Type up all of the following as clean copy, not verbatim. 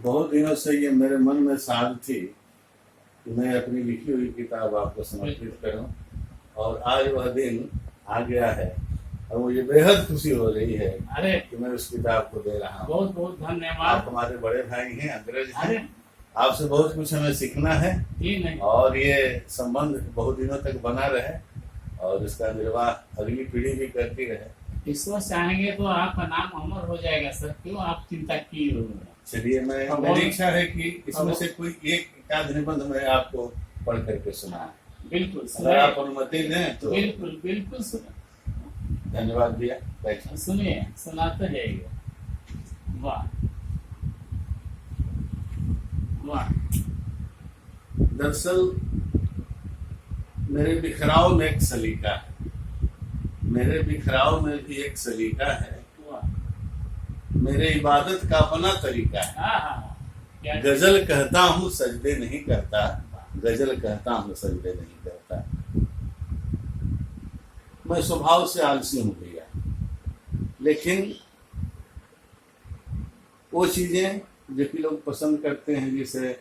बहुत दिनों से ये मेरे मन में साध थी कि मैं अपनी लिखी हुई किताब आपको समर्पित करूं, और आज वह दिन आ गया है और मुझे बेहद खुशी हो रही है अरे कि मैं उस किताब को दे रहा हूं। बहुत बहुत धन्यवाद। आप हमारे बड़े भाई हैं, अग्रज अरे हैं, आपसे बहुत कुछ हमें सीखना है जी नहीं, और ये संबंध बहुत दिनों तक बना रहे और इसका निर्वाह अगली पीढ़ी भी करती रहे। ईश्वर चाहेंगे तो आपका नाम अमर हो जाएगा सर, क्यों आप चिंता की हो। चलिए, मेरी इच्छा है कि इसमें से कोई एक एकाध निबंध मैं आपको पढ़ करके सुना। बिल्कुल अगर आप अनुमति दें तो। बिल्कुल बिल्कुल सुनिए, धन्यवाद भैया, बैठिए। सुनिए, सुनाते जाइए। वाह वाह। दरअसल मेरे बिखराव में एक सलीका है, मेरे बिखराव में भी एक सलीका है, मेरे इबादत का अपना तरीका है। क्या गजल कहता हूँ सजदे नहीं करता, गजल कहता हूँ सजदे नहीं करता। मैं स्वभाव से आलसी हूँ भैया, लेकिन वो चीजें जो कि लोग पसंद करते हैं, जैसे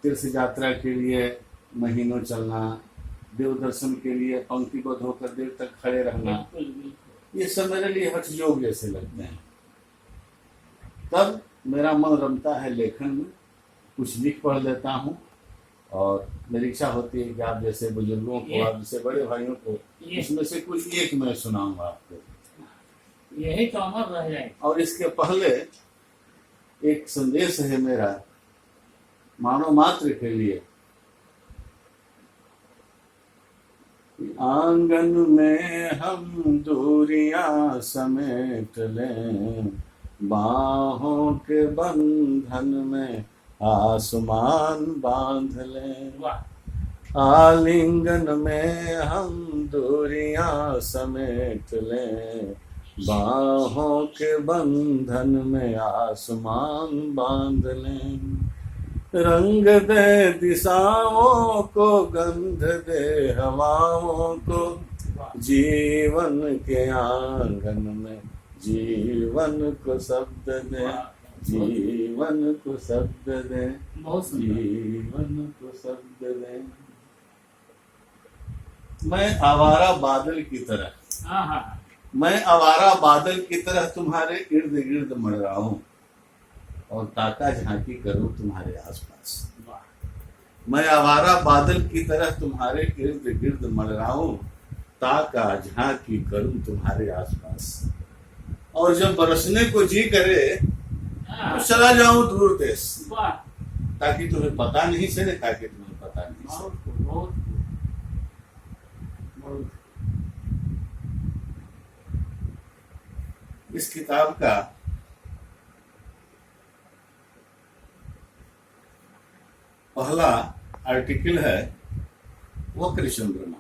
तीर्थ यात्रा के लिए महीनों चलना, देव दर्शन के लिए पंक्तिबद्ध होकर देर तक खड़े रहना, ये सब मेरे लिए हठ योग जैसे लगते हैं। तब मेरा मन रमता है लेखन में, कुछ लिख पढ़ लेता हूँ और मेरी इच्छा होती है कि आप जैसे बुजुर्गों को, आप जैसे बड़े भाइयों को, इसमें से कुछ एक मैं सुनाऊंगा आपको, यही तो अमर रह जाए। और इसके पहले एक संदेश है मेरा मानव मात्र के लिए। आंगन में हम दूरियां समेट लें, बाहों के बंधन में आसमान बांध लें। आलिंगन में हम दूरियां समेट लें, बाहों के बंधन में आसमान बांध लें। रंग दे दिशाओं को, गंध दे हवाओं को, जीवन के आंगन में जीवन को शब्द दे, जीवन को शब्द दे, जीवन को शब्द दे। मैं आवारा बादल की तरह, मैं आवारा बादल की तरह तुम्हारे इर्द गिर्द मंडरा हूं और ताका झांकी करूं तुम्हारे आसपास। मैं आवारा बादल की तरह तुम्हारे इर्द गिर्द मंडरा हूं, ताका झांकी करूं तुम्हारे आसपास। और जब बरसने को जी करे तो चला जाऊं दूर देश, ताकि तुम्हें पता नहीं चले, ताकि तुम्हें पता नहीं चले। इस किताब का पहला आर्टिकल है वक्र चंद्रमा।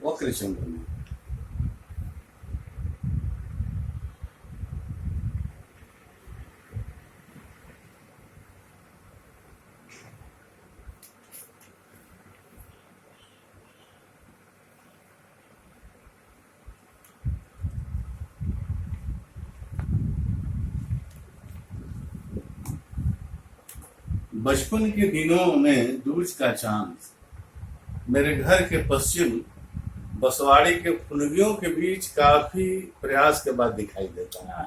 वक्र चंद्रमा बचपन के दिनों में दूज का चांद मेरे घर के पश्चिम बसवाड़ी के फुनगियों के बीच काफी प्रयास के बाद दिखाई देता है।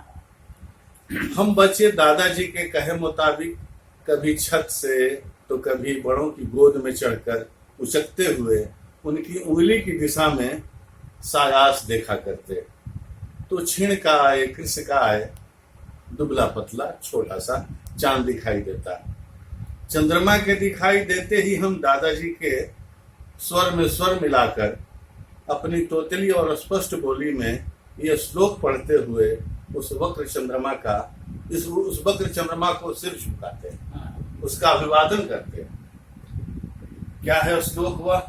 हम बच्चे दादाजी के कहे मुताबिक कभी छत से तो कभी बड़ों की गोद में चढ़कर उचकते हुए उनकी उंगली की दिशा में सायास देखा करते। तो छिण का आए, कृष्ण का आए, दुबला पतला छोटा सा चांद दिखाई देता। चंद्रमा के दिखाई देते ही हम दादाजी के स्वर में स्वर मिलाकर अपनी तोतली और स्पष्ट बोली में यह श्लोक पढ़ते हुए उस वक्र चंद्रमा का, उस वक्र चंद्रमा को सिर झुकाते, उसका अभिवादन करते। क्या है श्लोक? वह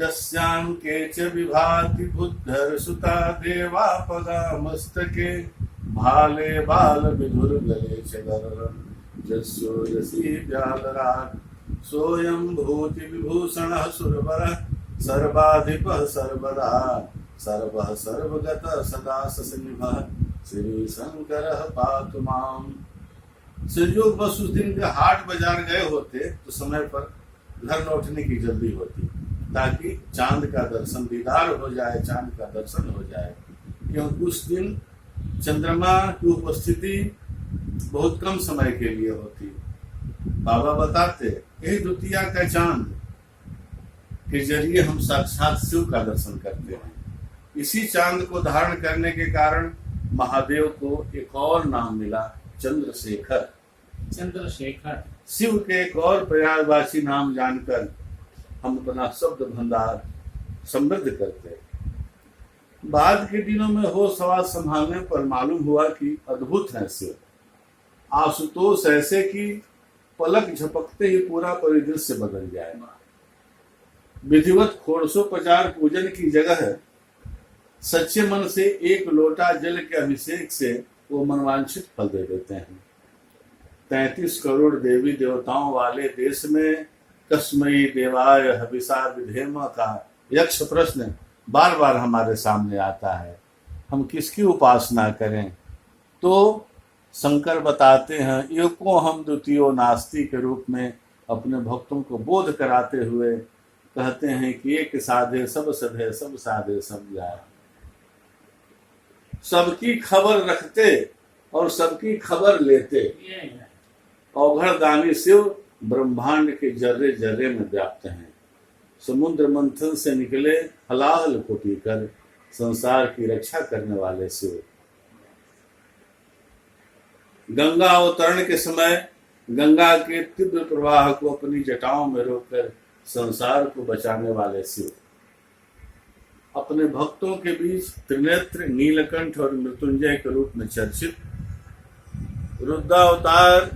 यस्यां केच विभाति बुद्धर सुता देवा पदा मस्तके, भाले बाल विधुर गले चगर, जस्यो यसी व्यालराग, सोयं भूति विभूषण सुरवर, सर्वाधिपः सर्वदा, सर्वः सर्वगतः सदा सनिभः, श्री शंकर पातु माम। संयोग बस उस दिन के हाट बाजार गए होते तो समय पर घर लौटने की जल्दी होती, ताकि चांद का दर्शन दीदार हो जाए, चांद का दर्शन हो जाए, क्योंकि उस दिन चंद्रमा की उपस्थिति बहुत कम समय के लिए होती। बाबा बताते यही द्वितीया का चांद के जरिए हम साक्षात शिव का दर्शन करते हैं। इसी चांद को धारण करने के कारण महादेव को एक और नाम मिला, चंद्रशेखर। चंद्रशेखर शिव के एक और पर्यायवाची नाम जानकर हम अपना शब्द भंडार समृद्ध करते। बाद के दिनों में होश हवास संभालने पर मालूम हुआ कि अद्भुत है शिव। आशुतोष ऐसे कि पलक झपकते ही पूरा परिदृश्य बदल जाए। विधिवत खोड़सोपचार पूजन की जगह सच्चे मन से एक लोटा जल के अभिषेक से वो मनवांछित फल दे देते हैं। 33 करोड़ देवी देवताओं वाले देश में कस्मई देवाय हविषा विधेम का यक्ष प्रश्न बार बार हमारे सामने आता है। हम किसकी उपासना करें? तो शंकर बताते हैं, एको हम द्वितीयो नास्ति के रूप में अपने भक्तों को बोध कराते हुए कहते हैं कि एक साधे सब सधे, सब साधे सब जाए। सबकी खबर रखते और सबकी खबर लेते अवघड़ दानी शिव ब्रह्मांड के जर्रे जर्रे में व्याप्त हैं। समुद्र मंथन से निकले हलाहल को पीकर संसार की रक्षा करने वाले शिव। गंगा अवतरण के समय गंगा के तीव्र प्रवाह को अपनी जटाओं में रोककर संसार को बचाने वाले शिव। अपने भक्तों के बीच त्रिनेत्र, नीलकंठ और मृत्युंजय के रूप में चर्चित रुद्रावतार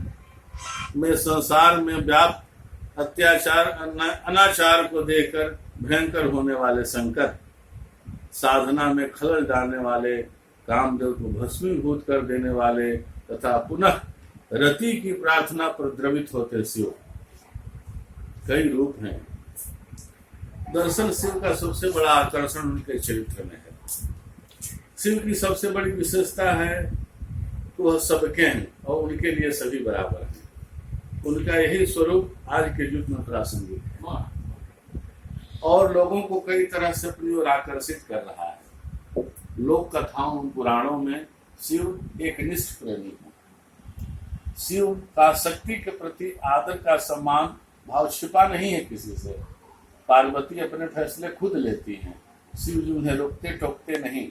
में संसार में व्याप्त अत्याचार अनाचार को देखकर भयंकर होने वाले शंकर, साधना में खलल डालने वाले, कामदेव को भस्मीभूत कर देने वाले तथा पुनः रति की प्रार्थना पर द्रवित होते शिव। कई रूप हैं। दरअसल शिव का सबसे बड़ा आकर्षण उनके चरित्र में है। शिव की सबसे बड़ी विशेषता है कि वह सबके हैं और उनके लिए सभी बराबर हैं। उनका यही स्वरूप आज के युग में प्रासंगिक है और लोगों को कई तरह से अपनी ओर आकर्षित कर रहा है। लोक कथाओं, पुराणों में शिव एक निष्ठ प्रेमी है। शिव का शक्ति के प्रति आदर का सम्मान भाव छिपा नहीं है किसी से। पार्वती अपने फैसले खुद लेती हैं, शिव जी उन्हें रोकते टोकते नहीं।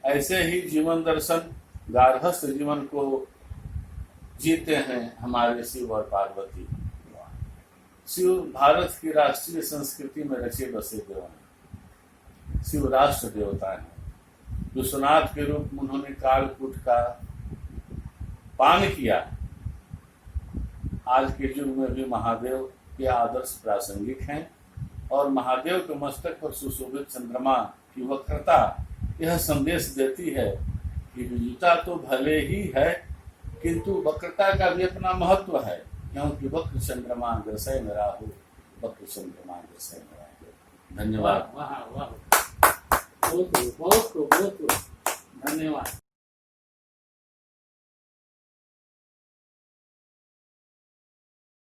ऐसे ही जीवन दर्शन गार्हस्थ जीवन को जीते हैं हमारे शिव और पार्वती। शिव भारत की राष्ट्रीय संस्कृति में रचे बसे देव हैं। शिव राष्ट्र देवता हैं। विश्वनाथ के रूप में उन्होंने कालकूट का पान किया। आज के युग में भी महादेव के आदर्श प्रासंगिक हैं और महादेव के मस्तक पर सुशोभित चंद्रमा की वक्रता यह संदेश देती है कि विजुता तो भले ही है, किंतु वक्रता का भी अपना महत्व है, क्योंकि वक्र चंद्रमा ग्रसय में राहु, वक्र चंद्रमा ग्रसय में राहु। धन्यवाद। वाह वाह, बहुत धन्यवाद।